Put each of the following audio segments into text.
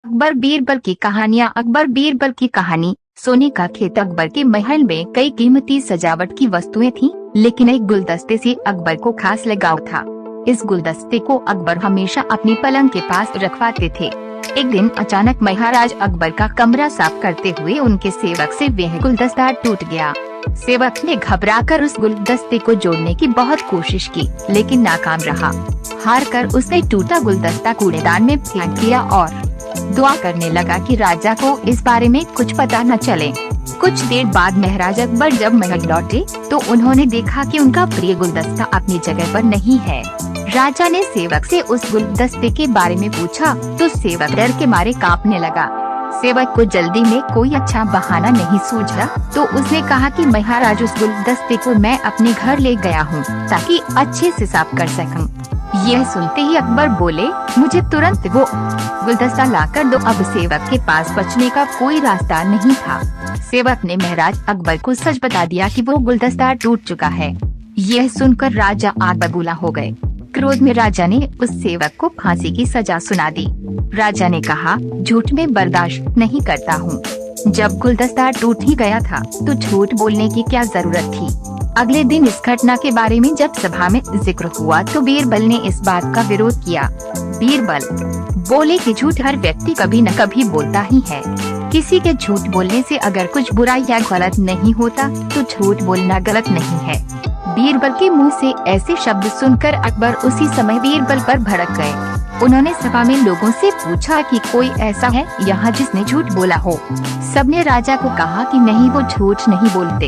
अकबर बीरबल की कहानियाँ। अकबर बीरबल की कहानी। सोने का खेत। अकबर के महल में कई कीमती सजावट की वस्तुएं थीं, लेकिन एक गुलदस्ते से अकबर को खास लगाव था। इस गुलदस्ते को अकबर हमेशा अपनी पलंग के पास रखवाते थे। एक दिन अचानक महाराज अकबर का कमरा साफ करते हुए उनके सेवक से वह गुलदस्ता टूट गया। सेवक ने घबराकर उस गुलदस्ते को जोड़ने की बहुत कोशिश की, लेकिन नाकाम रहा। हार कर उसने टूटा गुलदस्ता कूड़ेदान में फेंक दिया और दुआ करने लगा कि राजा को इस बारे में कुछ पता न चले। कुछ देर बाद महाराज अकबर जब महल लौटे तो उन्होंने देखा कि उनका प्रिय गुलदस्ता अपनी जगह पर नहीं है। राजा ने सेवक से उस गुलदस्ते के बारे में पूछा तो सेवक डर के मारे कांपने लगा। सेवक को जल्दी में कोई अच्छा बहाना नहीं सूझा तो उसने कहा कि महाराज, उस गुलदस्ते को मैं अपने घर ले गया हूँ ताकि अच्छे से साफ कर सकूं। यह सुनते ही अकबर बोले, मुझे तुरंत वो गुलदस्ता लाकर दो। अब सेवक के पास बचने का कोई रास्ता नहीं था। सेवक ने महाराज अकबर को सच बता दिया कि वो गुलदस्ता टूट चुका है। यह सुनकर राजा आग बबूला हो गए। क्रोध में राजा ने उस सेवक को फांसी की सजा सुना दी। राजा ने कहा, झूठ में बर्दाश्त नहीं करता हूँ। जब गुलदस्ता टूट ही गया था तो झूठ बोलने की क्या जरूरत थी। अगले दिन इस घटना के बारे में जब सभा में जिक्र हुआ तो बीरबल ने इस बात का विरोध किया। बीरबल बोले कि झूठ हर व्यक्ति कभी न कभी बोलता ही है। किसी के झूठ बोलने से अगर कुछ बुरा या गलत नहीं होता तो झूठ बोलना गलत नहीं है। बीरबल के मुंह से ऐसे शब्द सुनकर अकबर उसी समय बीरबल पर भड़क गए। उन्होंने सभा में लोगों से पूछा कि कोई ऐसा है यहाँ जिसने झूठ बोला हो। सबने राजा को कहा कि नहीं, वो झूठ नहीं बोलते।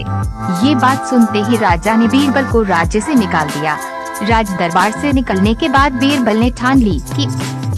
ये बात सुनते ही राजा ने बीरबल को राज्य से निकाल दिया। राज दरबार से निकलने के बाद बीरबल ने ठान ली कि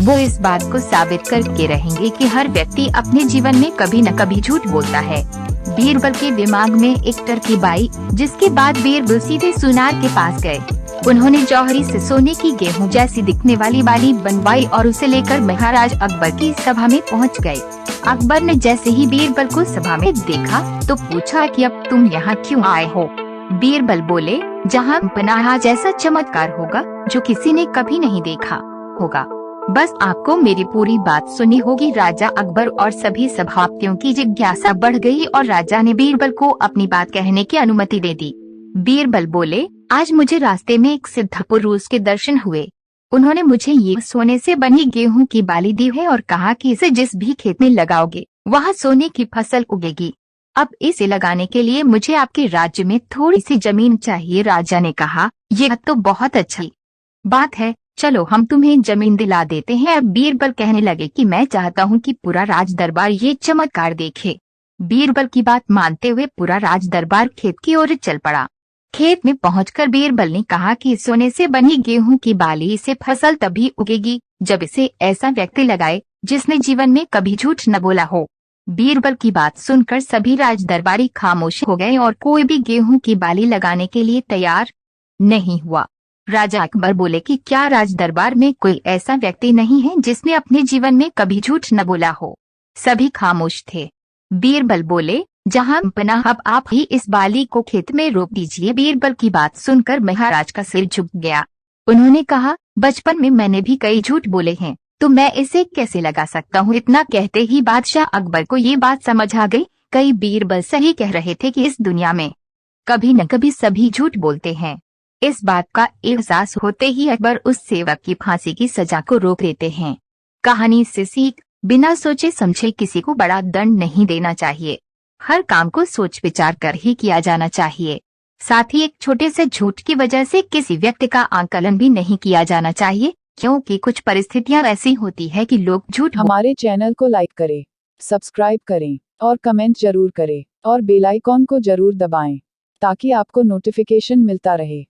वो इस बात को साबित करके रहेंगे कि हर व्यक्ति अपने जीवन में कभी न कभी झूठ बोलता है। बीरबल के दिमाग में एक तरकीब आई, जिसके बाद बीरबल सीधे सुनार के पास गए। उन्होंने जौहरी से सोने की गेहूं जैसी दिखने वाली बाली बनवाई और उसे लेकर महाराज अकबर की सभा में पहुंच गए। अकबर ने जैसे ही बीरबल को सभा में देखा तो पूछा कि अब तुम यहाँ क्यों आए हो। बीरबल बोले, जहाँ पनाहा जैसा चमत्कार होगा जो किसी ने कभी नहीं देखा होगा। बस आपको मेरी पूरी बात सुनी होगी। राजा अकबर और सभी सभापतियों की जिज्ञासा बढ़ गई और राजा ने बीरबल को अपनी बात कहने की अनुमति दे दी। बीरबल बोले, आज मुझे रास्ते में एक सिद्ध पुरुष के दर्शन हुए। उन्होंने मुझे ये सोने से बनी गेहूं की बाली दी है और कहा कि इसे जिस भी खेत में लगाओगे वहाँ सोने की फसल उगेगी। अब इसे लगाने के लिए मुझे आपके राज्य में थोड़ी सी जमीन चाहिए। राजा ने कहा, यह तो बहुत अच्छी बात है, चलो हम तुम्हें जमीन दिला देते हैं। अब बीरबल कहने लगे कि मैं चाहता हूँ कि पूरा राज दरबार ये चमत्कार देखे। बीरबल की बात मानते हुए पूरा राज दरबार खेत की ओर चल पड़ा। खेत में पहुंचकर बीरबल ने कहा कि सोने से बनी गेहूं की बाली से फसल तभी उगेगी जब इसे ऐसा व्यक्ति लगाए जिसने जीवन में कभी झूठ न बोला हो। बीरबल की बात सुनकर सभी राज दरबारी खामोश हो गए और कोई भी गेहूं की बाली लगाने के लिए तैयार नहीं हुआ। राजा अकबर बोले कि क्या राज दरबार में कोई ऐसा व्यक्ति नहीं है जिसने अपने जीवन में कभी झूठ न बोला हो। सभी खामोश थे। बीरबल बोले, जहाँ पनाह, अब आप ही इस बाली को खेत में रोप दीजिए। बीरबल की बात सुनकर महाराज का सिर झुक गया। उन्होंने कहा, बचपन में मैंने भी कई झूठ बोले हैं तो मैं इसे कैसे लगा सकता हूँ। इतना कहते ही बादशाह अकबर को ये बात समझ आ गई। कई बीरबल सही कह रहे थे कि इस दुनिया में कभी न कभी सभी झूठ बोलते हैं। इस बात का एहसास होते ही अकबर उस सेवक की फांसी की सजा को रोक देते हैं। कहानी से सीख, बिना सोचे समझे किसी को बड़ा दंड नहीं देना चाहिए। हर काम को सोच विचार कर ही किया जाना चाहिए। साथ ही एक छोटे से झूठ की वजह से किसी व्यक्ति का आकलन भी नहीं किया जाना चाहिए, क्योंकि कुछ परिस्थितियां ऐसी होती है कि लोग झूठ। हमारे चैनल को लाइक करें, सब्सक्राइब करें और कमेंट जरूर करें और बेल आइकॉन को जरूर दबाएं ताकि आपको नोटिफिकेशन मिलता रहे।